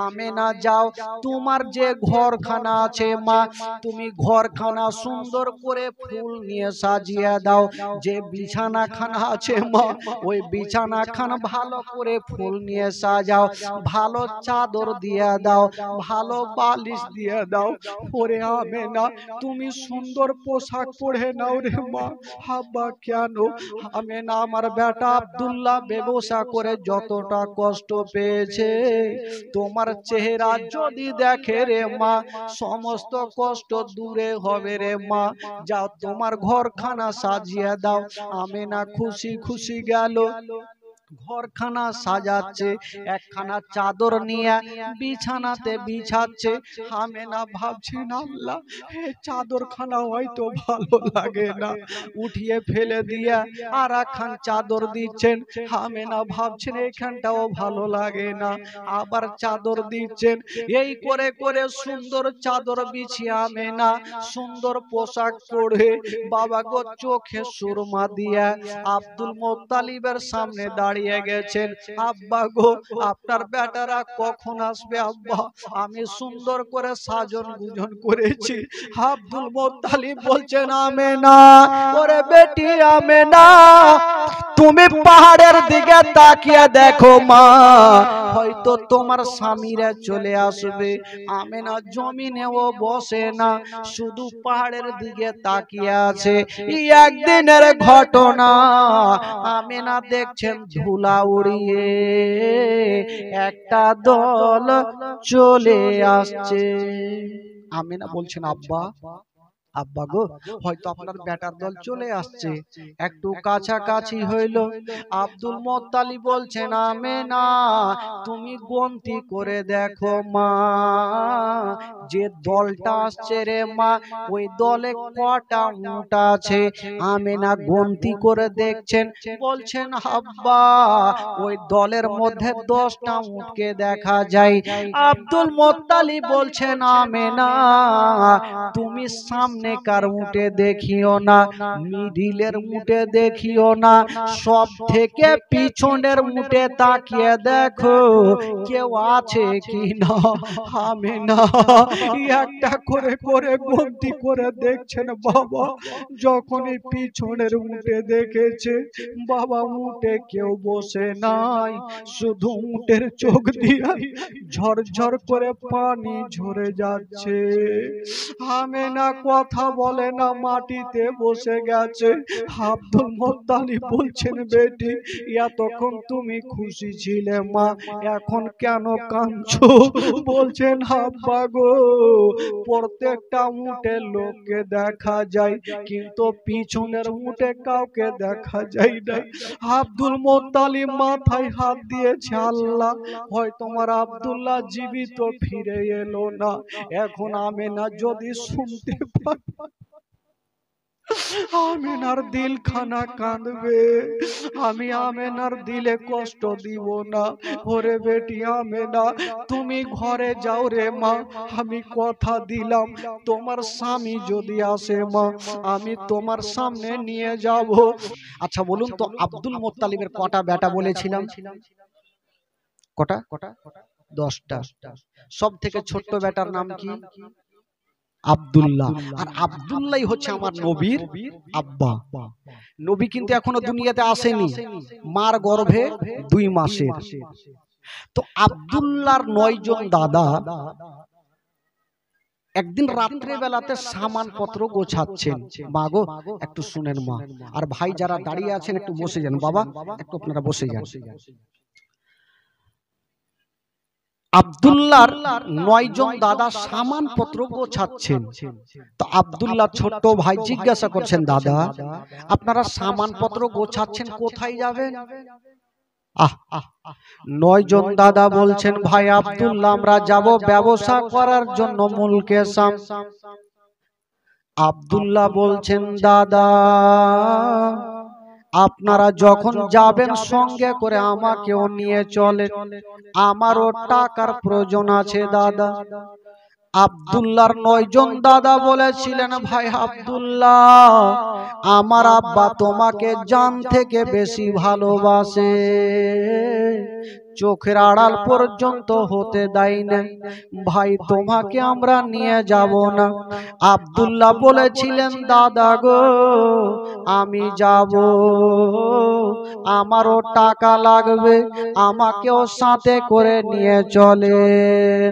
আমেনা যাও, তোমার যে ঘরখানা আছে মা, তুমি ঘরখানা সুন্দর করে ফুল নিয়ে সাজিয়ে দাও। যে বিছানাখানা আছে মা, ওই বিছানাখানা ভালো করে ফুল নিয়ে সাজাও, ভালো চাদর দিয়ে দাও, ভালো বালিশ দিয়ে দাও। ওরে আমেনা, তুমি সুন্দর পোশাক পরে নাও রে মা। আব্বা কেন? আমেনা, আমার বেটা আব্দুল্লাহ ব্যবসা করে যতটা কষ্ট পেয়েছে, তোমার চেহারা যদি দেখে রে মা, সমস্ত কষ্ট দূরে হবে রে মা। যাও, তোমার ঘরখানা সাজিয়ে দাও। আমেনা খুশি খুশি গেল, ঘরখানা সাজাচ্ছে, একখানা চাদর নিয়ে বিছানাতে বিছাচ্ছে। আমেনা ভাবছেন, আল্লাহ, এই চাদরখানা হয়তো ভালো লাগে না, উঠিয়ে ফেলে দিয়ে আর একখান চাদর দিচ্ছেন। আমেনা ভাবছেন এইখানটাও ভালো লাগে না, আবার চাদর দিচ্ছেন। এই করে করে সুন্দর চাদর বিছিয়ে আমেনা সুন্দর পোশাক পরে বাবা গো চোখে সুরমা দিয়া আব্দুল মুত্তালিবের সামনে দাঁড়িয়ে গেছেন। আব্বা গো, আপনার বেটারা কখন আসবে আব্বা? আমি সুন্দর করে সাজন গুজন করেছি। আব্দুল মুত্তালিব বলছেন, আমেনা, ওরে বেটি আমেনা, তুমি পাহাড়ের দিকে তাকিয়ে দেখো মা, হয়তো তোমার স্বামীরা চলে আসবে। আমেনা জমিনেও বসে না, শুধু পাহাড়ের দিকে তাকিয়ে আছে। একদিনের ঘটনা, আমেনা দেখছেন ধুলা উড়িয়ে একটা দল চলে আসছে। আমেনা বলছেন, আব্বা, আব্বা গো, হয়তো আপনার বেটার দল চলে আসছে। একটু কাছাকাছি হইল। আব্দুল মুত্তালিব বলছেন, আমেনা, তুমি গন্তি করে দেখো মা, যে দলটা আসছে রে মা, ওই দলে কটা উট আছে? আমেনা গন্তি করে দেখছেন, বলছেন, আব্বা, ওই দলের মধ্যে 10টা উটকে দেখা যায়। আব্দুল মুত্তালিব বলছেন, আমেনা, তুমি সামনে কার উটে দেখিও না, মিডিলের উটে দেখিও না, সব থেকে পিছনের উটে তাকিয়ে দেখো কেউ আছে কি না। আমেনা একটা করে করে গন্তি করে দেখছেন বাবা। যখন এই পিছনের উটে দেখেছে বাবা, উটে কেউ বসে নাই, শুধু উটের চোখ দিয়ে ঝরঝর করে পানি ঝরে যাচ্ছে। আমেনা কথা বলে না, মাটিতে বসে গেছে। আব্দুল মুত্তালিব বলছেন, বেটি, এতক্ষণ তুমি খুশি ছিলে মা, এখন কেন কাঁদছো? বলছেন, আব্বা গো, প্রত্যেকটা উটের লোককে দেখা যায়, কিন্তু পিছনের উটে কাউকে দেখা যায় না। আব্দুল মুত্তালিব মাথায় হাত দিয়েছে, আল্লাহ, হয় তোমার আব্দুল্লাহ জীবিত ফিরে এলো না। এখন আমেনা যদি শুনতে পায়, আমেনার দিল খানা কাঁদবে। আমি আমেনার দিলে কষ্ট দিব না। ওরে বেটি আমেনা, তুমি ঘরে যাও রে মা, আমি কথা দিলাম, তোমার স্বামী যদি আসে মা, আমি তোমার সামনে নিয়ে যাব। আচ্ছা বলুন তো, আব্দুল মুত্তালিবের কটা বেটা বলেছিলাম? কটা? 10টা। সব থেকে ছোট্ট বেটার নাম কি? আব্দুল্লাহ। আর আব্দুল্লাহ হচ্ছে আমার নবীর আব্বা। নবী কিন্তু এখনো দুনিয়াতে আসেনি, মার গর্ভে 2 মাসের। তো আব্দুল্লাহর 9 জন দাদা একদিন রাত্রে বেলাতে সামান পত্র গোছাচ্ছেন। মা গো, একটু শুনেন মা, আর ভাই যারা দাঁড়িয়ে আছেন একটু বসে যান, বাবা একটু আপনারা বসে যান। আব্দুল্লাহর 9 জন দাদা সামান পত্র গোছাচ্ছেন। তো আব্দুল্লাহ ছোট্ট ভাই জিজ্ঞাসা করছেন, দাদা, আপনারা সামান পত্র গোছাচ্ছেন, কোথায় যাবেন? 9 জন দাদা বলছেন, ভাই আব্দুল্লাহ, আমরা যাব ব্যবসা করার জন্য মুলকে শাম। আব্দুল্লাহ বলছেন, দাদা, আপনারা যখন যাবেন সঙ্গে করে আমাকেও নিয়ে চলেন, আমারও টাকার প্রয়োজন আছে দাদা। আব্দুল্লাহর 9 জন দাদা বলেছিলেন, ভাই আব্দুল্লাহ, আমার আব্বা তোমাকে জান থেকে বেশি ভালোবাসে, চোখের আড়াল পর্যন্ত হতে দেয় না। ভাই তোমাকে আমরা নিয়ে যাব না। আব্দুল্লাহ বলেছিলেন দাদা গো আমি যাব, আমারও টাকা লাগবে, আমাকেও সাথে করে নিয়ে চলেন।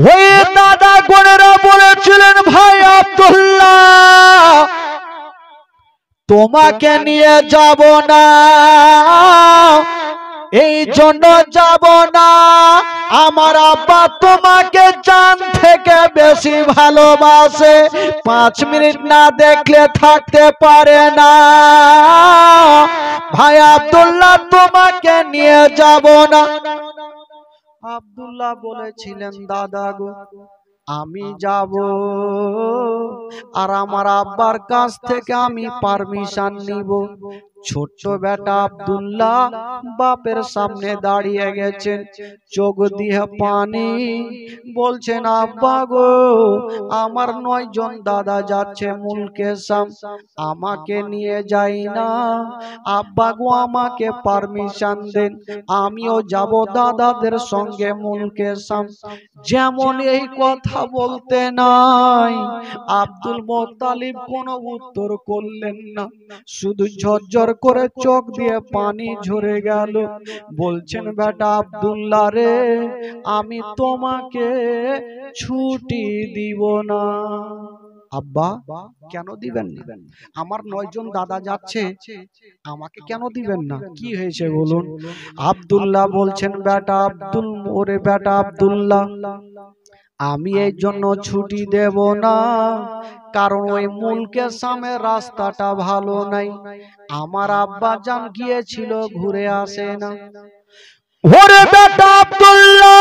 ওই দাদা গোনেরা বলেছিলেন ভাই আব্দুল্লাহ তোমাকে নিয়ে যাব না, এই জন্য যাব না আমার আব্বা তোমাকে জান থেকে বেশি ভালোবাসে, 5 মিনিট না দেখলে থাকতে পারে না। ভাই আব্দুল্লাহ তোমাকে নিয়ে যাব না। আব্দুল্লাহ বলেছিলেন দাদা গো আমি যাব, আর আমার আব্বার কাছ থেকে আমি পারমিশন নিব। ছোট্ট বেটা আব্দুল্লাহ বাপের সামনে দাঁড়িয়ে গেছেন, চোখ দিয়ে পানি, বলছেন আব্বা গো আমার 9 জন দাদা যাচ্ছে মুলকে শাম, আমাকে নিয়ে যাই না, আব্বা গো আমাকে পারমিশন দেন, আমিও যাব দাদাদের সঙ্গে মুলকে শাম। যেমন এই কথা বলতে নাই আব্দুল মুত্তালিব কোনো উত্তর করলেন না, শুধু ঝরঝর করে চোখ দিয়ে পানি ঝরে গেল। বলছেন বেটা আব্দুল্লাহ রে আমি তোমাকে ছুটি দিব না। আব্বা কেন দিবেন না? আমার 9 জন দাদা যাচ্ছে, আমাকে কেন দিবেন না? কি হয়েছে বলুন? আব্দুল্লাহ বলছেন বেটা আব্দুল, ওরে বেটা আব্দুল্লাহ আমি এই জন্য ছুটি দেব না কারণ ওই মুলকে শামের রাস্তাটা ভালো নাই, আমার আব্বা জান গিয়েছিল ঘুরে আসে না। ওরে বেটা আব্দুল্লাহ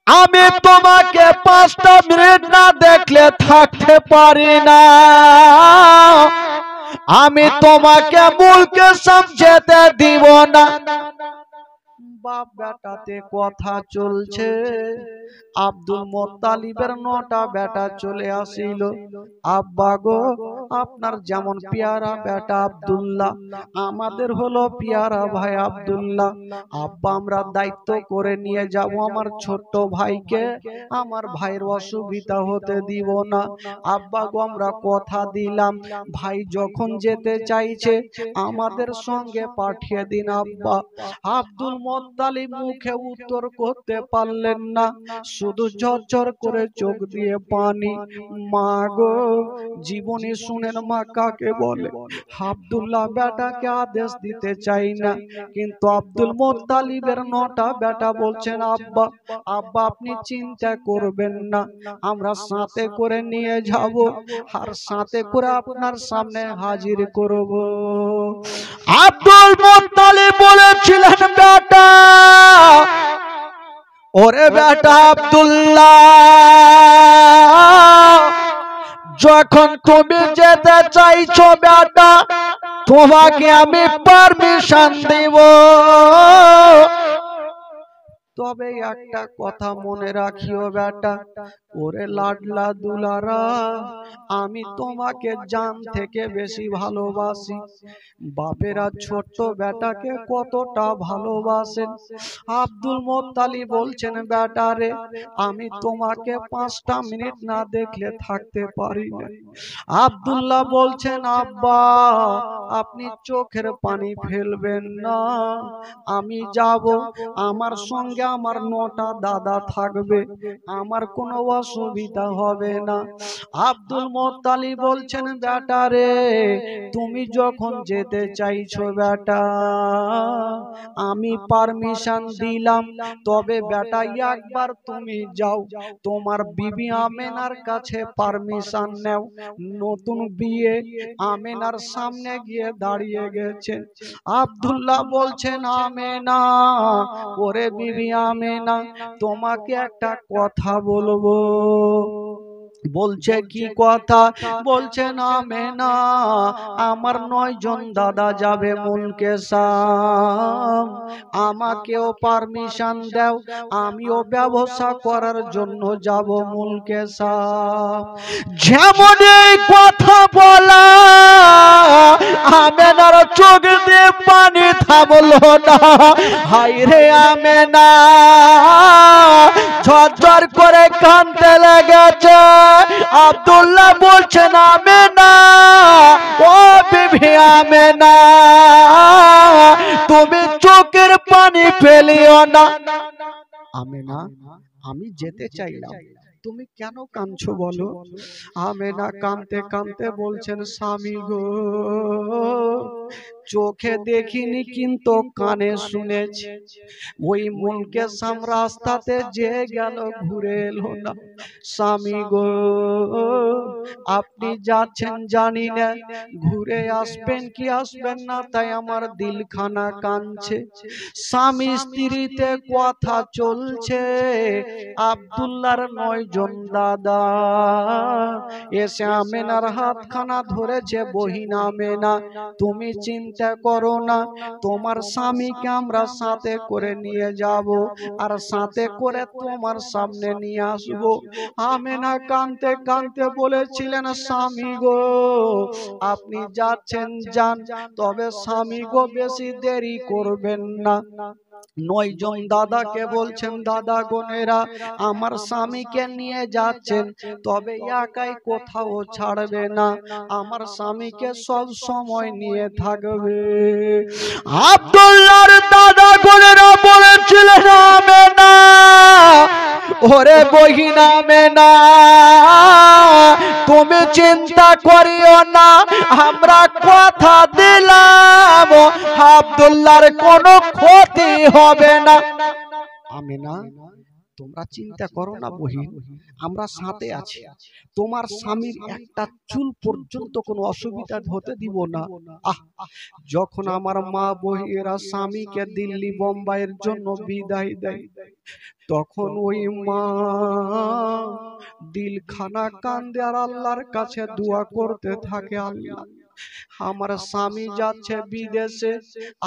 আমি তোমাকে 5টা মিনিট না দেখলে থাকতে পারি না, আমি তোমাকে মুলকে শাম যেতে দিব না। বাপ বেটাতে কথা চলছে, আব্দুল মুত্তালিবের 9টা বেটা চলে আসিল। আব্বা গো আপনার যেমন পেয়ারা বেটা আব্দুল্লাহ, আমাদের হলো পেয়ারা ভাই আব্দুল্লাহ, আব্বা আমরা দায়িত্ব করে নিয়ে যাব আমার ছোট্ট ভাইকে, আমার ভাইয়ের অসুবিধা হতে দিব না। আব্বা গো আমরা কথা দিলাম ভাই যখন যেতে চাইছে আমাদের সঙ্গে পাঠিয়ে দিন আব্বা। আব্দুল মুত্তালিব মুখে উত্তর করতে পারলেন না, শুধু ঝরঝর করে চোখ দিয়ে পানি। মা গো জীবনে শুনেন মা কাকে বলে। আব্দুল্লাহ বেটাকে আদেশ দিতে চাই না, কিন্তু আব্দুল মুত্তালিবের 9টা বেটা বলছেন আব্বা আব্বা আপনি চিন্তা করবেন না, আমরা সাথে করে নিয়ে যাব আর সাথে করে আপনার সামনে হাজির করব। আব্দুল মুত্তালিব বলেছিলেন বেটা ওরে বেটা আব্দুল্লাহ যখন তুমি যেতে চাইছো বেটা তোমাকে আমি পারমিশন দেব, তবে একটা কথা মনে রাখিও বেটা ওরে লাডলা দুলারা আমি তোমাকে জান থেকে বেশি ভালোবাসি। বাপেরা ছোট্ট বেটাকে কতটা ভালোবাসেন। আব্দুল মুত্তালিব বলছেন বেটা রে আমি তোমাকে 5টা মিনিট না দেখলে থাকতে পারি না। আব্দুল্লাহ বলছেন আব্বা আপনি চোখের পানি ফেলবেন না, আমি যাব, আমার সঙ্গে আমার 9টা দাদা থাকবে, আমার কোনো অসুবিধা হবে না। আব্দুল মুত্তালিব বলছেন বেটা রে তুমি যখন যেতে চাইছো বেটা আমি পারমিশন দিলাম, তবে বেটা একবার তুমি যাও তোমার বিবি আমেনার কাছে পারমিশন নাও। নতুন বিয়ে আমেনার সামনে গিয়ে দাঁড়িয়ে গেছেন। আব্দুল্লাহ বলছেন আমেনা ওরে বিবি আমেনা তোমাকে একটা কথা বলবো। বলছে কি কথা, বলছে না মেনা আমার 9 জন দাদা যাবে মুলকে শাম, আমাকেও পারমিশন দাও, আমিও ব্যবসা করার জন্য যাব মুলকে শাম। যেমন এই কথা বলা আমেনার চোখ দিয়ে পানি থামলো না। হাই রে আমেনা ঝরঝর করে কাঁদতে লেগেছে। আব্দুল্লাহ বলছেন আমেনা, ও বিবি আমেনা তুমি চোখের পানি ফেলিও না। আমেনা আমি যেতে চাইলাম, তুমি কেন কাঁদছো বলো? আমেনা কাঁদতে কাঁদতে বলছেন স্বামী গো, চোখে দেখিনি কিন্তু কানে শুনেছি, ওই মুলকে শাম রাস্তাতে যে গেল ঘুরে এলো না। স্বামী গো আপনি যাচ্ছেন জানি না, ঘুরে আসবেন কি আসবেন না, তাই আমার দিলখানা কাঁদছে। স্বামী স্ত্রীতে কথা চলছে, আব্দুল্লাহর 9 জন দাদা এসে আমেনার হাতখানা ধরেছে। বহিন আমেনা তুমি চিন্তা করো না, তোমার স্বামীকে আমরা সাথে করে নিয়ে যাব, আর সাথে করে তোমার সামনে নিয়ে আসব। আমেনা কাঁদতে কাঁদতে বলেছিলেন স্বামী গো আপনি যাচ্ছেন যান, তবে স্বামী গো বেশি দেরি করবেন না। 9 জন দাদাকে বলছেন দাদা গনেরা আমার স্বামীকে নিয়ে যাচ্ছেন, তবে একাই কোথাও ছাড়বে না, আমার স্বামীকে সব সময় নিয়ে থাকবে। আব্দুল্লাহর দাদা গনেরা বলেছিলেন আমেনা, ওরে বহিন আমেনা তুমি চিন্তা করিও না, আমরা কথা দিলাম আব্দুল্লাহর কোনো ক্ষতি হবে না। আমেনা তোমরা চিন্তা করো না বহিন, আমরা সাথে আছি, তোমার স্বামীর একটা চুল পর্যন্ত কোনো অসুবিধা হতে দিব না। যখন আমার মা বহিরা স্বামীকে দিল্লি বোম্বাইয়ের জন্য বিদায় দেয়, তখন ওই মা দিলখানা কান্দে আর আল্লাহর কাছে দোয়া করতে থাকে, আল্লাহ আমার স্বামী যাচ্ছে বিদেশে,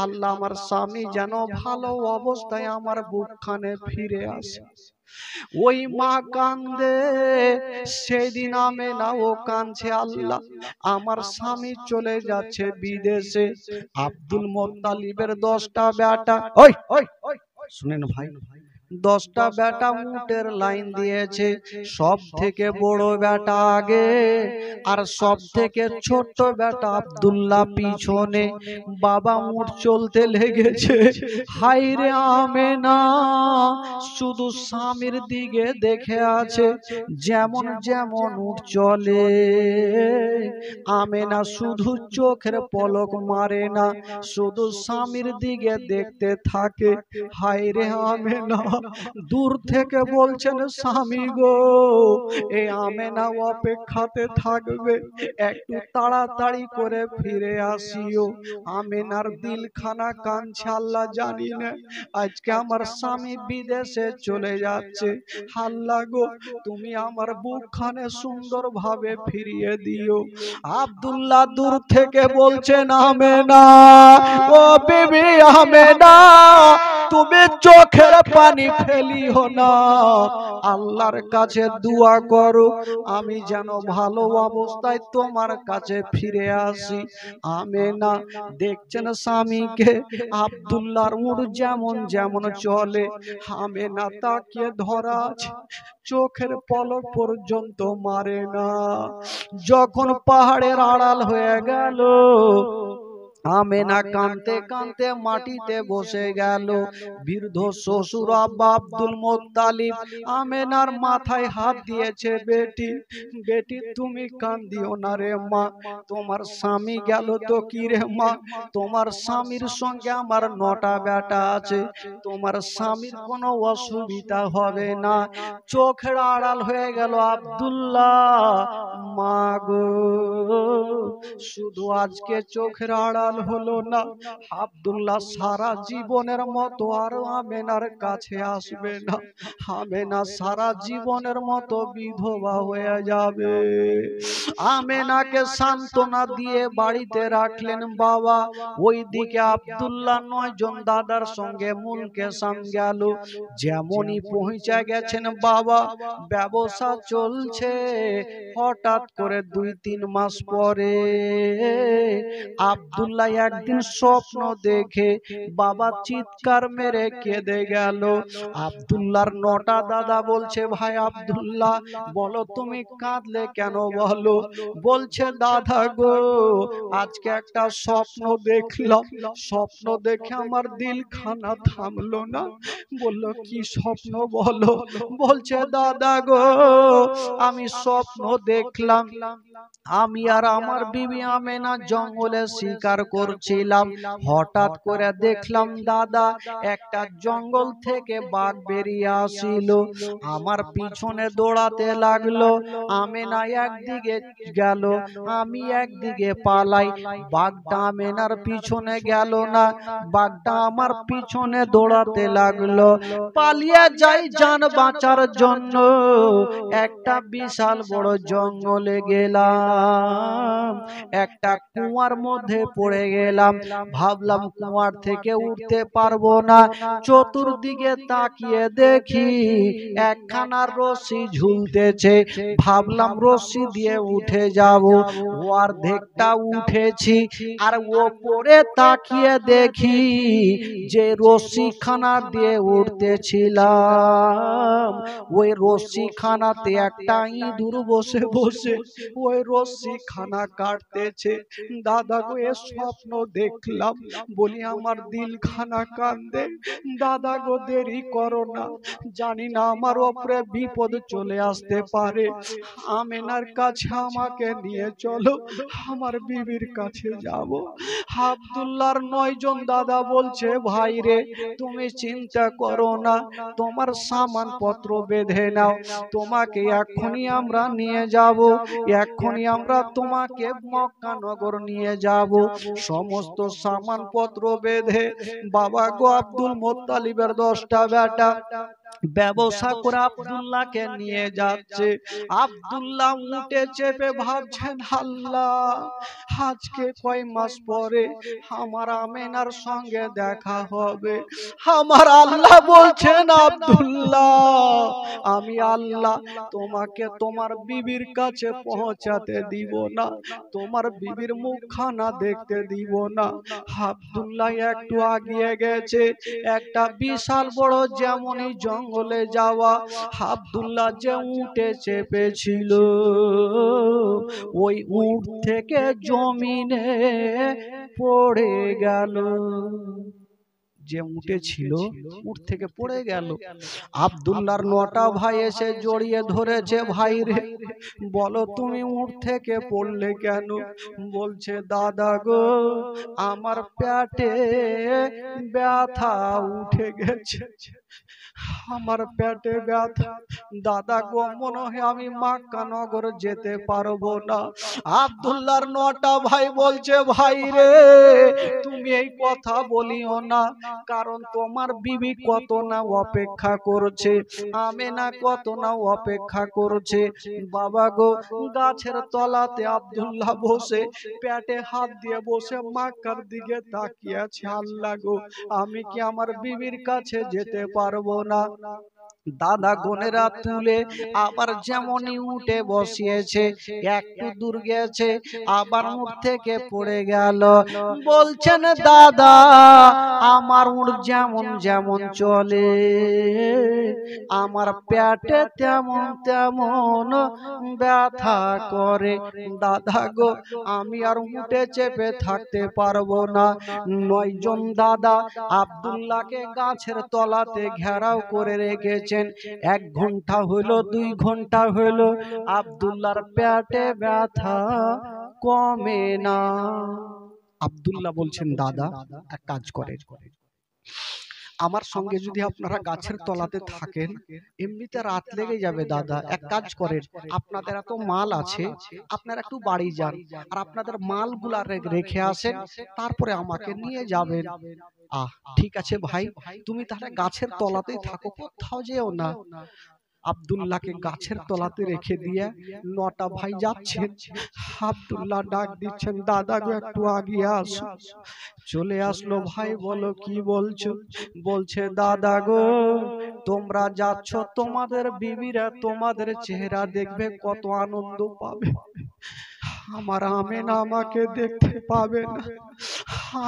আল্লাহ আমার স্বামী যেন ভালো অবস্থায় আমার বুকখানে ফিরে আসে। ওই মা কান্দে, সেদিন আমেনা ও কাঁদছে, আল্লাহ আমার স্বামী চলে যাচ্ছে বিদেশে। আব্দুল মুত্তালিবের 10টা বেটা, ওই শুনেন ভাই, 10টা বেটা উটের লাইন দিয়েছে, সব থেকে বড় বেটা আগে আর সব থেকে ছোট বেটা আব্দুল্লাহ পিছনে। বাবা উট চলতে লেগেছে। হাই রে আমেনা শুধু স্বামীর দিকে দেখে আছে, যেমন যেমন উট চলে আমেনা শুধু চোখের পলক মারে না, শুধু স্বামীর দিকে দেখতে থাকে। হাই রে আমেনা দূর থেকে বলছেন স্বামী গো এই আমেনা অপেক্ষাতে থাকবে, একটু তাড়াতাড়ি করে ফিরে আসিও। আমেনার দিলখানা কাঁদছে, আল্লাহ জানি না আজকে আমার স্বামী বিদেশে চলে যাচ্ছে, আল্লাহ গো তুমি আমার বুকখানে সুন্দর ভাবে ফিরিয়ে দিও। আব্দুল্লাহ দূর থেকে বলছেন আমেনা, ও বিবি আমেনা তুমি চোখের পানি ফেলিও না, আল্লাহর কাছে দোয়া করো আমি যেন ভালো অবস্থায় তোমার কাছে ফিরে আসি। আমেনা দেখছেন স্বামীকে, আব্দুল্লাহর উট যেমন যেমন চলে, আমেনা তাকিয়ে ধরা আছে, চোখের পলক পর্যন্ত মারে না। যখন পাহাড়ের আড়াল হয়ে গেল, আমেনা কাঁদতে কাঁদতে মাটিতে বসে গেল। বৃদ্ধ শ্বশুর আব্বা আব্দুল মুত্তালিব আমেনার মাথায় হাত দিয়েছে, বেটি বেটি তুমি কান্দিও না রে মা, তোমার স্বামী গেল তো কি রে মা, তোমার স্বামীর সঙ্গে আমার 9টা বেটা আছে, তোমার স্বামীর কোনো অসুবিধা হবে না। চোখের আড়াল হয়ে গেল আব্দুল্লাহ, মা গো শুধু আজকে চোখের আড়াল আড়াল হলো না। আব্দুল্লাহ সারা জীবনের মতো আর আমেনার কাছে আসবে না। আমেনা সারা জীবনের মতো বিধবা হয়ে যাবে। আমেনাকে সান্ত্বনা দিয়ে বাড়িতে রাখলেন বাবা। ওইদিকে আব্দুল্লাহ 9 জন দাদার সঙ্গে মুলকে সাম গেল। যেমনই পৌঁছে গেছেন বাবা, ব্যবসা চলছে। হঠাৎ করে 2-3 মাস পরে আব্দুল্লাহ একদিন স্বপ্ন দেখে বাবা চিৎকার মেরে কেঁদে গেল। আব্দুল্লাহর 9টা দাদা বলছে, ভাই আব্দুল্লাহ বলো তুমি কাঁদলে কেন বলো। বলছে, দাদা গো আজকে একটা স্বপ্ন দেখলাম, স্বপ্ন দেখে আমার দিলখানা থামলো না। বলল, কি স্বপ্ন বলো। বলছে, দাদা গো আমি স্বপ্ন দেখলাম আমি আর আমার বিবি আমেনা জঙ্গলে শিকার করছিলাম। হঠাৎ করে দেখলাম দাদা একটা জঙ্গল থেকে বাঘ বেরিয়ে আসিল, আমার পিছনে দৌড়াতে লাগলো। আমেনা একদিকে গেল, আমি একদিকে পালাই। বাঘটা আমেনার পিছনে গেল না, বাঘটা আমার পিছনে দৌড়াতে লাগলো। পালিয়ে যাই জান বাঁচার জন্য। একটা বিশাল বড় জঙ্গলে গেলাম, একটা কুয়ার মধ্যে পড়ে গেলাম। ভাবলাম কুয়ার থেকে উঠতে পারবো না। চতুর্দিকে তাকিয়ে দেখি একখানা রশি ঝুলতেছে। ভাবলাম রশি দিয়ে উঠে যাব। অর্ধেকটা উঠেছি, আর ওপরে তাকিয়ে দেখি যে রশিখানা দিয়ে উঠতেছিলাম, ওই রশিখানাতে একটা ইঁদুর বসে বসে ওই রশিখানা কাটতেছে। দাদা গো এ স্বপ্ন দেখলাম। বলি আমার দিলখানা কান্দে। দাদা গো দেরি করো না, জানি না আমার উপরে বিপদ চলে আসতে পারে। আমেনার কাছে আমাকে নিয়ে চলো, আমার বিবির কাছে যাব। আব্দুল্লাহর 9 জন দাদা বলছে, ভাই রে তুমি চিন্তা করো না, তোমার সামান পত্র বেঁধে নাও, তোমাকে এক্ষুনি আমরা নিয়ে যাব, এক্ষুনি আমরা তোমাকে মক্কা নগর নিয়ে যাব। সমস্ত সামান পত্র বেঁধে বাবা গো আব্দুল মুত্তালিবের 10টা বেটা ব্যবসা করে আব্দুল্লাহকে নিয়ে যাচ্ছে। আব্দুল্লাহ উঠে চেপে ভাবছেন, আল্লাহ আজকে কয় মাস পরে আমার আমেনার সঙ্গে দেখা হবে। আমার আল্লাহ বলছেন, আব্দুল্লাহ আমি আল্লাহ তোমাকে তোমার বিবির কাছে পৌঁছাতে দিব না, তোমার বিবির মুখখানা দেখতে দিব না। আব্দুল্লাহ একটু আগিয়ে গেছে, একটা বিশাল বড় যেমনই জঙ্গলে যাওয়া। আব্দুল্লাহ যে উঠে চেপেছিল, ওই উট থেকে জমিনে পড়ে গেল। যে উঠে ছিল উঠ থেকে পড়ে গেল। আব্দুল্লাহর 9টা ভাই এসে জড়িয়ে ধরেছে, ভাই রে বলো তুমি উঠ থেকে পড়লে কেন। বলছে, দাদা গো আমার পেটে ব্যথা উঠে গেছে, আমার পেটে ব্যথা। দাদা গো মনে হয় আমি মক্কা নগর যেতে পারবো না। আব্দুল্লাহর 9টা ভাই বলছে, ভাই রে তুমি এই কথা বলিও না, কারণ তোমার বিবি কত না অপেক্ষা করছে, আমেনা কত না অপেক্ষা করছে। বাবা গো গাছের তলাতে আব্দুল্লাহ বসে পেটে হাত দিয়ে বসে মক্কার দিকে তাকিয়ে আছে। আল্লাহ গো আমি কি আমার বিবির কাছে যেতে পারবো না। দাদা গোনেরা তুলে আবার যেমনই উঠে বসিয়েছে, একটু দূর গেছে আবার উঠ থেকে পড়ে গেল। বলছেন, দাদা আমার উঠ যেমন যেমন চলে আমার পেটে তেমন তেমন ব্যথা করে। দাদা গো আমি আর উঠে চেপে থাকতে পারবো না। 9 জন দাদা আব্দুল্লাহকে গাছের তলাতে ঘেরাও করে রেখেছেন। 1 ঘন্টা হইল, 2 ঘন্টা হইল, আব্দুল্লাহর পেটে ব্যথা কমে না। আব্দুল্লাহ বলছেন, দাদা এক কাজ করে, আমার সঙ্গে যদি আপনারা গাছের তলাতে থাকেন, এমনিতে রাত লেগে যাবে দাদা। এক কাজ করেন, আপনাদের এত মাল আছে, আপনারা একটু বাড়ি যান আর আপনাদের মালগুলা রেখে আসেন, তারপরে আমাকে নিয়ে যাবেন। ঠিক আছে ভাই, তুমি তাহলে গাছের তলাতেই থাকো, কোথাও যেও না। আব্দুল্লাহকে গাছের তলাতে রেখে দিয়ে 9টা ভাই যাচ্ছেন। আব্দুল্লাহ ডাক দিচ্ছেন, দাদা গো একটু আগিয়ে আসো। চলে আসলো ভাই, বলো কি বলছো? বলছে, দাদা গো তোমরা যাচ্ছ, তোমাদের বিবিরা তোমাদের চেহারা দেখবে, কত আনন্দ পাবে। আমার আমেনা আমাকে দেখতে পাবে না,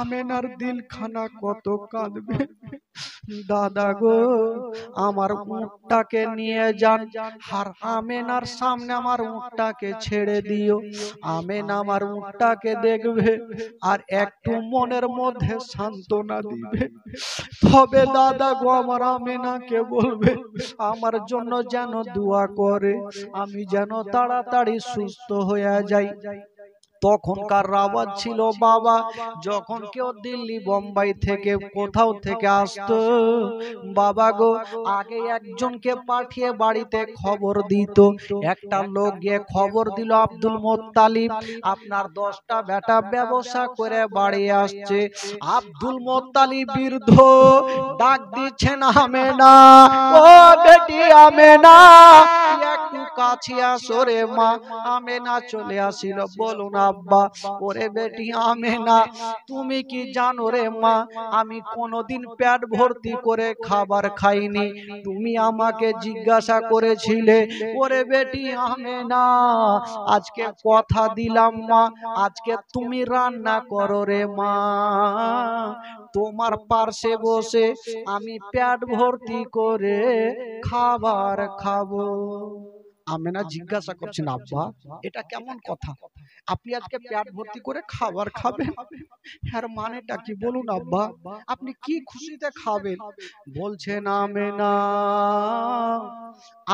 আমেনার দিলখানা কত কাঁদবে। দাদা গো আমার উটটাকে নিয়ে যান, আর আমেনার সামনে আমার উটটাকে ছেড়ে দিও। আমেনা আমার উটটাকে দেখবে আর একটু মনের মধ্যে সান্ত্বনা দিবে। তবে দাদা গো আমার আমেনাকে বলবে আমার জন্য যেন দোয়া করে, আমি যেন তাড়াতাড়ি সুস্থ হয়ে যাই। তখনকার রাওয়াজ ছিল বাবা, যখন কেউ দিল্লি বোম্বাই থেকে কোথাও থেকে আসতো, বাবা গো আগে একজনকে পাঠিয়ে বাড়িতে খবর দিত। একটা লোক গিয়ে খবর দিল, আব্দুল মোত্তালিব আপনার 10টা বেটা ব্যবসা করে বাড়ি আসছে। আব্দুল মোত্তালিব বৃদ্ধ ডাক দিচ্ছেন, আমেনা ও বেটি আমেনা, একটু কাছে আসো রে মা। আমেনা চলে আসিল, বলুন আব্বা। ওরে বেটি আমেনা, তুমি কি জানো রে মা, আমি কোনোদিন পেট ভর্তি করে খাবার খাইনি, তুমি আমাকে জিজ্ঞাসা করেছিলে। ওরে বেটি আমেনা, আজকে কথা দিলাম মা, আজকে তুমি রান্না করো রে মা, তোমার পার্শ্বে বসে আমি পেট ভর্তি করে খাবার খাবো। আমেনা জিজ্ঞাসা করছেন, আব্বা এটা কেমন কথা, আপনি আজকে পেট ভর্তি করে খাবার খাবেন? এর মানেটা কি বলুন আব্বা, আপনি কি খুশিতে খাবেন? বলছেন, আমেনা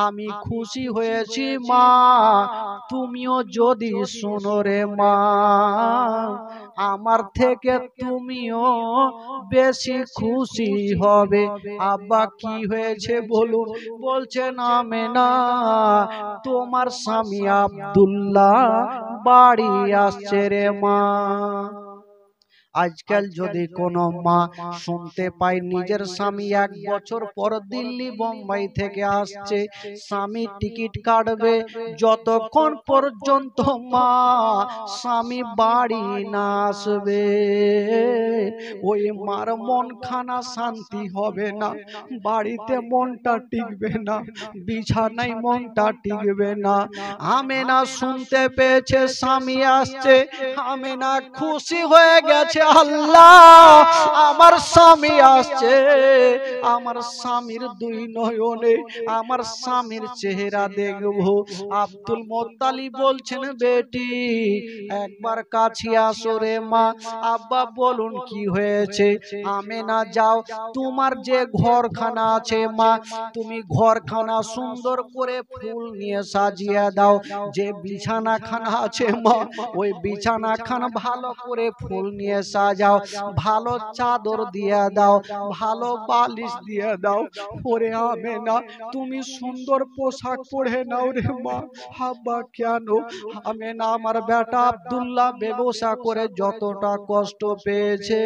আমি খুশি হয়েছি মা, তুমিও যদি শোনো রে মা, আমার থেকে তুমিও বেশি খুশি হবে। আব্বা কি হয়েছে বলুন? বলছেন, আমেনা তোমার স্বামী আব্দুল্লাহ বাড়ি আসছে রে মা। আজকাল যদি কোনো মা শুনতে পায় নিজের স্বামী 1 বছর পর দিল্লি বোম্বাই থেকে আসছে, স্বামী টিকিট কাটবে, যতক্ষণ পর্যন্ত মা স্বামী বাড়ি না আসবে, ওই মার মনখানা শান্তি হবে না, বাড়িতে মনটা টিকবে না, বিছানায় মনটা টিকবে না। আমেনা শুনতে পেয়েছে স্বামী আসছে, আমেনা খুশি হয়ে গেছে, আল্লাহ আমার স্বামী আসছে, আমার স্বামীর 2 নয়নে আমার স্বামীর চেহারা দেখবো। আব্দুল মোত্তালিব বলছেন, বেটি একবার কাছে আসো রে মা। আব্বা বলুন কি হয়েছে? আমেনা যাও, তোমার যে ঘরখানা আছে মা, তুমি ঘরখানা সুন্দর করে ফুল নিয়ে সাজিয়ে দাও। যে বিছানাখানা আছে মা, ওই বিছানাখানা ভালো করে ফুল নিয়ে সাজাও, ভালো চাদর দিয়ে দাও, ভালো বালিশ দিয়ে দাও। ওরে আমেনা তুমি সুন্দর পোশাক পরে নাও রে মা। আব্বা কেন? আমেনা আমার বেটা আব্দুল্লাহ ব্যবসা করে যতটা কষ্ট পেয়েছে,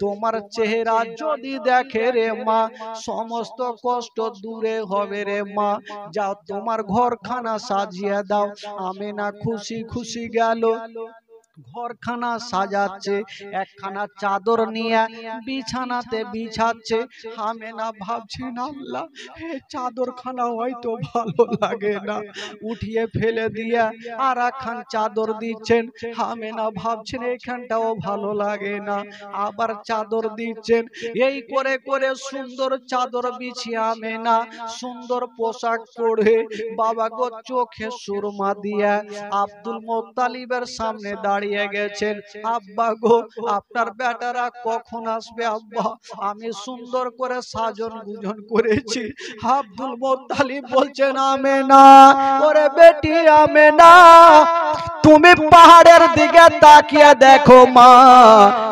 তোমার চেহারা যদি দেখে রে মা, সমস্ত কষ্ট দূরে হবে রে মা। যাও তোমার ঘরখানা সাজিয়ে দাও। আমেনা খুশি খুশি গেল, ঘরখানা সাজাচ্ছে, একখানা চাদর নিয়ে বিছানাতে বিছাচ্ছে। আমেনা ভাবছেন, আল্লাহ এই চাদরখানা হয়তো ভালো লাগে না, উঠিয়ে ফেলে দিয়ে আর একখান চাদর দিচ্ছেন। আমেনা ভাবছেন এইখানটাও ভালো লাগে না, আবার চাদর দিচ্ছেন। এই করে করে সুন্দর চাদর বিছিয়ে আমেনা সুন্দর পোশাক পরে বাবা গো চোখে সুরমা দিয়া আব্দুল মোত্তালিবের সামনে দাঁড়িয়ে গেছেন। আব্বা গো আপনার বেটারা কখন আসবে আব্বা? আমি সুন্দর করে সাজন গুজন করেছি। আব্দুল মোত্তালিব বলছেন, আমেনা ওরে বেটি আমেনা তুমি পাহাড়ের দিকে তাকিয়ে দেখো মা,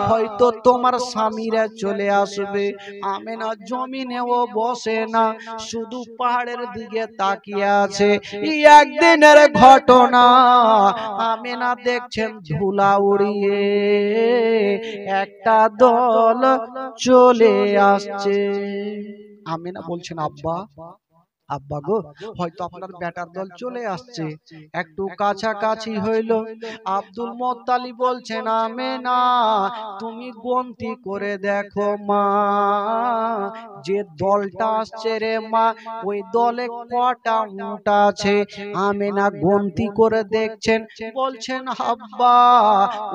হয়তো তোমার স্বামীরা চলে আসবে। আমেনা জমিনেও বসে না, শুধু পাহাড়ের দিকে তাকিয়ে আছে। একদিনের ঘটনা, আমেনা দেখছেন ধুলা উড়িয়ে একটা দল চলে আসছে। আমেনা বলছেন, আব্বা আব্বা গো, হয়তো আপনার বেটার দল চলে আসছে, একটু কাছাকাছি হইল। আব্দুল মোত্তালিব বলছেন, আমেনা তুমি গন্তি করে দেখো মা, যে দলটা আসছে রে মা, ওই দলে কটা উট আছে। আমেনা গন্তি করে দেখছেন, বলছেন আব্বা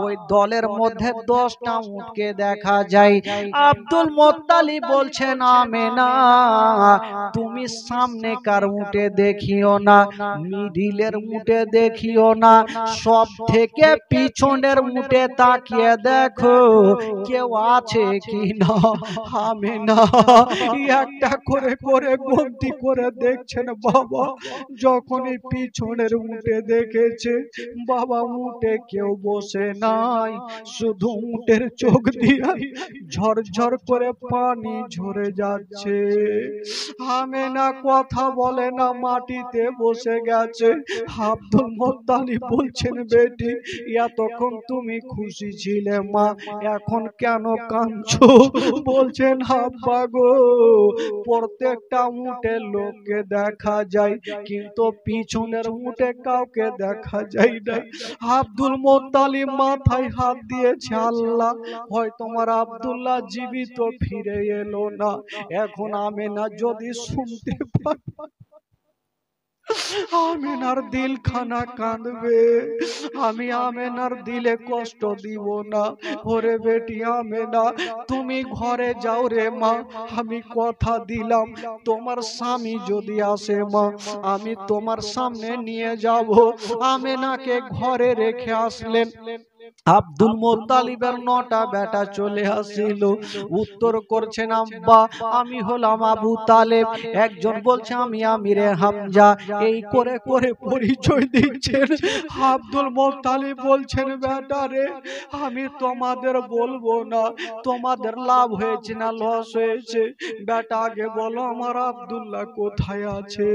ওই দলের মধ্যে 10টা উটকে দেখা যায়। আব্দুল মোত্তালিব বলছেন, আমেনা তুমি সামনে কার উটে দেখিও না, মিডিলের উটে দেখিও না, সব থেকে পিছনের উটে তাকিয়ে দেখো কেউ আছে কি না। আমেনা একটা করে করে গন্তি করে দেখছেন বাবা। যখনই পিছনের উটে দেখেছে বাবা, উটে কেউ বসে নাই, শুধু উটের চোখ দিয়ে ঝরঝর করে পানি ঝরে যাচ্ছে। আমেনা কথা বলে না, মাটিতে বসে গেছে। আব্দুল মোত্তালিব বলছেন, বেটি এতক্ষণ তুমি খুশি ছিলে মা, এখন কেন কাঁদছো? বলছেন, আব্বা গো প্রত্যেকটা উটে লোককে দেখা যায়, কিন্তু পিছনের উটে কাউকে দেখা যায় না। আব্দুল মোত্তালিব মাথায় হাত দিয়েছে, আল্লাহ হয় তোমার আব্দুল্লাহ জীবিত ফিরে এলো না। এখন আমেনা যদি শুনতে পায়, আমেনার দিল খানা কাঁদবে। আমি আমেনার দিলে কষ্ট দিব না। ওরে বেটি আমেনা, তুমি ঘরে যাও রে মা, আমি কথা দিলাম তোমার স্বামী যদি আসে মা, আমি তোমার সামনে নিয়ে যাব। আমেনাকে ঘরে রেখে আসলেন। আব্দুল মোত্তালিবের 9টা বেটা চলে আসিল, উত্তর করছেন, আব্বা আমি হলাম আবু তালেব। একজন বলছে আমি আমিরে হামজা, এই করে করে পরিচয় দিচ্ছেন। আব্দুল মোত্তালিব বলছেন, বেটা রে আমি তোমাদের বলবো না, তোমাদের লাভ হয়েছে না লস হয়েছে, বেটা আগে বলো আমার আব্দুল্লাহ কোথায় আছে।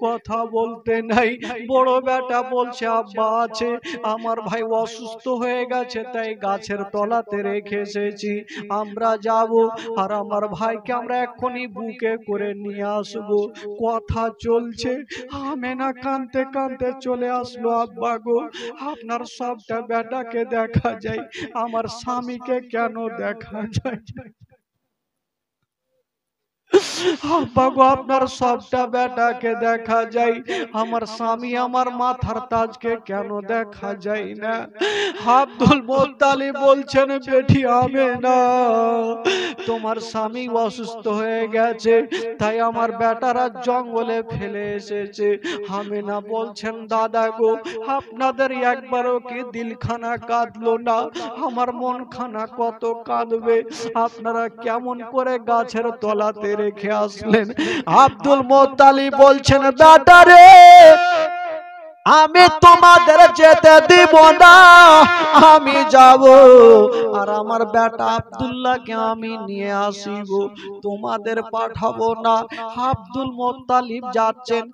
কথা বলতে নাই। বড় বেটা বলছে, আব্বা আছে, আমার ভাই অসুস্থ হয়ে গেছে, তাই গাছের তলাতে রেখে এসেছি, আমরা যাব আর আমার ভাইকে আমরা এখনই বুকে করে নিয়ে আসবো। কথা চলছে, আমেনা কাঁদতে কাঁদতে চলে আসলো, আব্বা গো আপনার সবটা বেটাকে দেখা যায়, আমার স্বামীকে কেন দেখা যায়? আব্বা গো আপনার সবটা বেটাকে দেখা যায়, আমার স্বামী আমার মাথার তাজকে কেন দেখা যায় না? আব্দুল মোত্তালিব বলছেন, বেটি আমেনা তোমার স্বামী অসুস্থ হয়ে গেছে, তাই আমার বেটারা জঙ্গলে ফেলে এসেছে। আমেনা বলছেন, দাদা গো আপনাদের একবারও কি দিলখানা কাঁদলো না? আমার মন খানা কত কাঁদবে। আপনারা কেমন করে গাছের তলাতে রেখে আসলেন? আব্দুল মোত্তালিব বলছেন, বেটা রে আমি তোমাদের যেতে দিব না, আমি যাব আর আমার বেটা আব্দুল্লাহকে আমি নিয়ে আসিব, তোমাদের পাঠাবো না। আব্দুল মোত্তালিব যাচ্ছেন,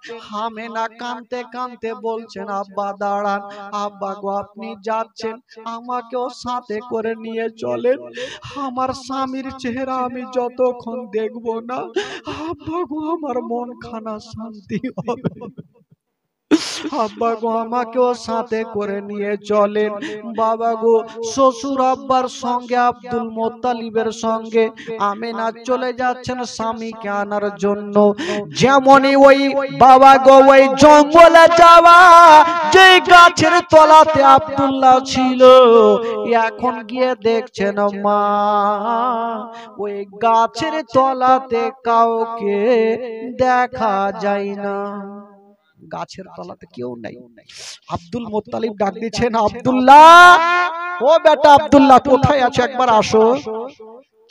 আমেনা কাঁদতে কাঁদতে বলছেন, আব্বা দাঁড়ান, আব্বা গো আপনি যাচ্ছেন আমাকেও সাথে করে নিয়ে চলেন, আমার স্বামীর চেহারা আমি যতক্ষণ দেখব না আব্বা গো আমার মন খানা শান্তি হবে। আব্বা গো আমাকেও সাথে করে নিয়ে চলেন। বাবা গো শ্বশুর আব্বার সঙ্গে আব্দুল মোত্তালিবের সঙ্গে আমেনা চলে যাচ্ছেন স্বামীকে আনার জন্য। যেমনই ওই বাবা গো ওই জঙ্গলে যাওয়া, যে গাছের তলাতে আব্দুল্লাহ ছিল, এখন গিয়ে দেখছেন মা ওই গাছের তলাতে কাউকে দেখা যায় না, গাছের তলাতে কেউ নাই। আব্দুল মোত্তালিব ডাক দিচ্ছেন, আব্দুল্লাহ ও বেটা আব্দুল্লাহ কোথায় আছো, একবার আসো।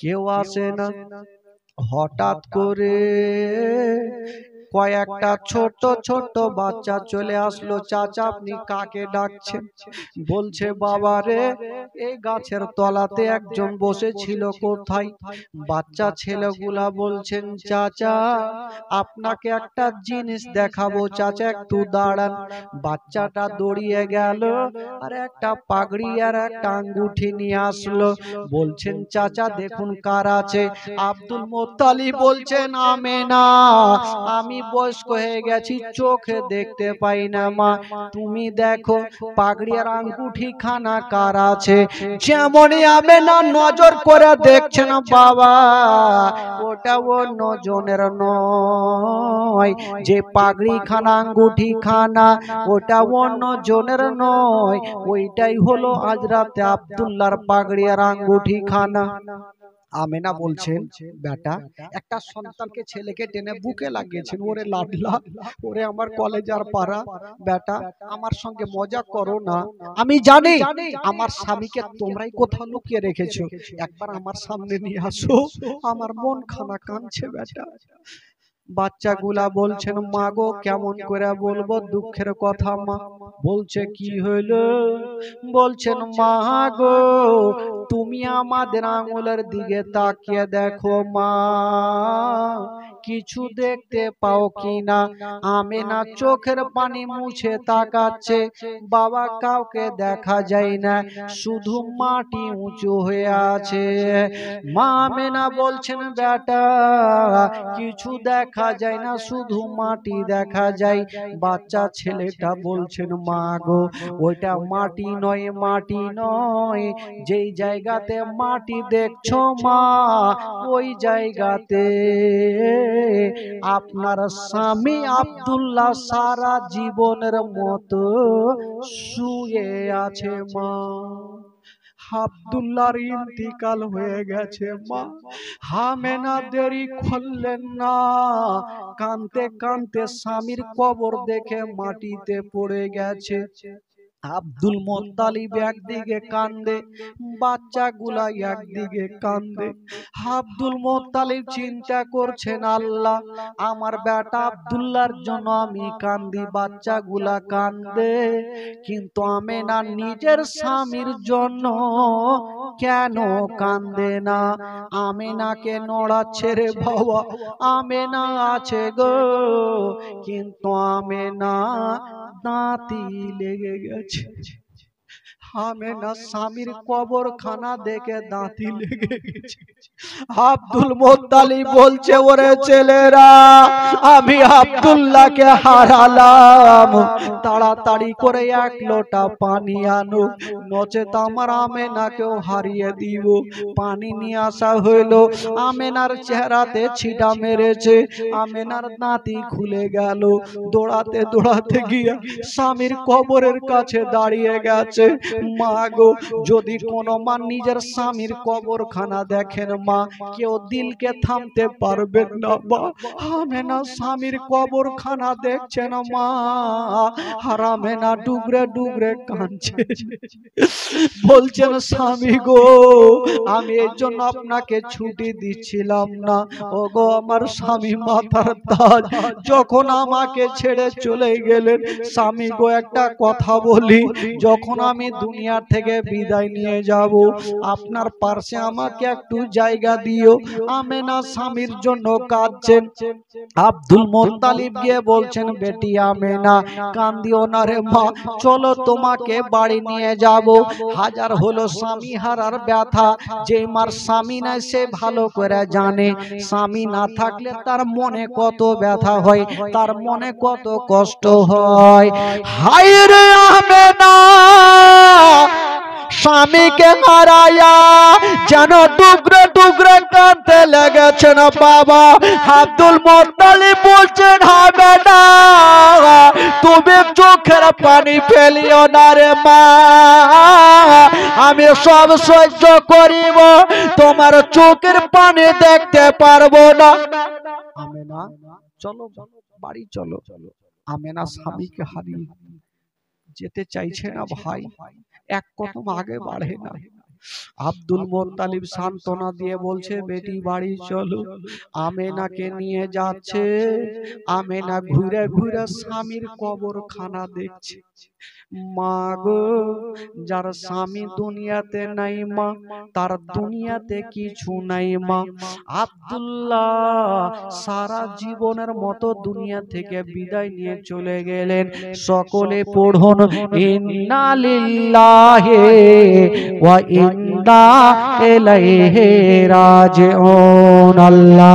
কেউ আসে না। হঠাৎ করে কয়েকটা ছোট ছোট বাচ্চা চলে আসলো। চাচা আপনি কাকে ডাকছেন? বলছে বাবা রে, এই গাছের তলাতে একজন বসেছিল, কোথায়? বাচ্চা ছেলেগুলা বলছেন চাচা আপনাকে একটা জিনিস দেখাবো, চাচা একটু দাঁড়ান। বাচ্চাটা দৌড়িয়ে গেল আর একটা পাগড়ি আর একটা আঙ্গুঠি নিয়ে আসলো। বলছেন চাচা দেখুন কার আছে। আব্দুল মুত্তালিব বলছেন আমেনা, আমি বয়স্ক হয়ে গেছি, চোখে দেখতে পাই না মা, তুমি দেখো পাগড়ি আর আঙ্গুঠি খানা কার আছে। যেমনই আমেনা নজর করে দেখছেন বাবা ওটা অন্য জনের নয়, যে পাগড়ি খানা আঙ্গুঠি খানা ওটা অন্য জনের নয়, ওইটাই হলো হযরতে আব্দুল্লাহর পাগড়ি আর আঙ্গুঠি খানা। আমেনা বলছেন বেটা, একটা সন্তানকে ছেলেকে টেনে বুকে লাগিয়েছেন, ওরে লাডলা, ওরে আমার কলেজার পাড়া বেটা, আমার সঙ্গে মজা করো না। আমি জানি আমার স্বামীকে তোমরাই কোথাও লুকিয়ে রেখেছো, একবার আমার সামনে নিয়ে আসো, আমার মন খানা কাঁদছে বেটা। বাচ্চাগুলা বলছেন মা গো কেমন করে বলবো দুঃখের কথা মা। বলছে কি হইলো? বলছেন মা গো তুমি আমাদের আঙুলের দিকে তাকিয়ে দেখো মা, কিছু দেখতে পাও কিনা? আমেনা চোখের পানি মুছে তাকাচ্ছে, বাবা কাউকে দেখা যায় না, শুধু মাটি উঁচু হয়ে আছে। মা আমেনা বলছেন বেটা কিছু দেখা যায় না, শুধু মাটি দেখা যায়। বাচ্চা ছেলেটা বলছেন মা গো ওইটা মাটি নয়, মাটি নয়, যেই জায়গাতে মাটি দেখছো মা ওই জায়গাতে আপনার স্বামী আব্দুল্লাহ সারা জীবনের মতো শুয়ে আছে মা। আব্দুল্লাহর ইন্তিকাল হয়ে গেছে মা। আমেনা দেরি করলেন না, কাঁদতে কাঁদতে স্বামীর কবর দেখে মাটিতে পড়ে গেছে। আব্দুল মুত্তালিব একদিকে কান্দে, বাচ্চাগুলা একদিকে কান্দে। আব্দুল মুত্তালিব চিন্তা করছেন আল্লাহ আমার বেটা আব্দুল্লাহর জন্য আমি কান্দি, বাচ্চাগুলা কান্দে, কিন্তু আমেনা নিজের স্বামীর জন্য কেন কান্দে না? আমেনাকে নড়াচ্ছে রে বাবা, আমেনা আছে গো, কিন্তু আমেনা দাঁতি লেগে গেছে। আমেনা স্বামীর কবরখানা দেখে দাঁতি লেগে গেছে। আব্দুল মুত্তালিব বলছে ওরে ছেলেরা আমি আব্দুল্লাহকে হারালাম, তাড়াতাড়ি করে এক লোটা পানি আনো, নচেত আমার আমেনাকেও হারিয়ে দিব। পানি নিয়ে আসা হইল, আমেনার চেহারাতে ছিটা মেরেছে, আমেনার দাঁতি খুলে গেল। দৌড়াতে দৌড়াতে গিয়ে স্বামীর কবরের কাছে দাঁড়িয়ে গেছে। মা গো যদি কোনো মা নিজের স্বামীর কবরখানা দেখেন মা কেউ দিলকে থামতে পারবেন না মা। আমেনা স্বামীর কবরখানা দেখছেন মা, আর আমেনা ডুগরে ডুগরে কাঁদছে, বলছেন স্বামী গো আমি এর জন্য আপনাকে ছুটি দিচ্ছিলাম না, ও গো আমার স্বামী মাথার তাজ যখন আমাকে ছেড়ে চলে গেলেন, স্বামী গো একটা কথা বলি, যখন আমি দুনিয়া থেকে বিদায় নিয়ে যাব আপনার পাশে আমাকে একটু জায়গা দিও। আমেনা স্বামীর জন্য কাঁদছেন। আব্দুল মুত্তালিব গিয়ে বলছেন বেটি আমেনা কান্দিও না রে মা, চলো তোমাকে বাড়ি নিয়ে যাব। হাজার হলো স্বামী হারার ব্যথা, যে মার স্বামী নাই সে ভালো করে জানে, স্বামী না থাকলে তার মনে কত ব্যথা হয়, তার মনে কত কষ্ট হয়। হায় রে আমেনা স্বামীকে হারায়া যেন টুকরে টুকরে কাঁদতে লেগেছেন বাবা। আব্দুল মুত্তালিব বলছেন হবে না, তুমি চোখের পানি ফেলিও না রে মা, আমি সব সহ্য করিব, তোমার চোখের পানি দেখতে পারবো না। আমেনা চলো বাড়ি চলো। আমেনা স্বামীকে হারিয়ে যেতে চাইছে না ভাই, এক কদম আগে বাড়ে না। আব্দুল মুত্তালিব সান্ত্বনা দিয়ে বলছে, বেটি বাড়ি চলো। আমেনাকে নিয়ে যাচ্ছে। আমেনা ঘুরে ঘুরে স্বামীর কবরখানা দেখছে। মা গো, যার স্বামী দুনিয়াতে নাই মা, তার দুনিয়াতে কিছু নাই মা। আব্দুল্লাহ সারা জীবনের মতো দুনিয়া থেকে বিদায় নিয়ে চলে গেলেন। সকলে পড়ুন, ইন্না লিল্লাহি ওয়া ইন্না ইলাইহি রাজিউন। আল্লাহ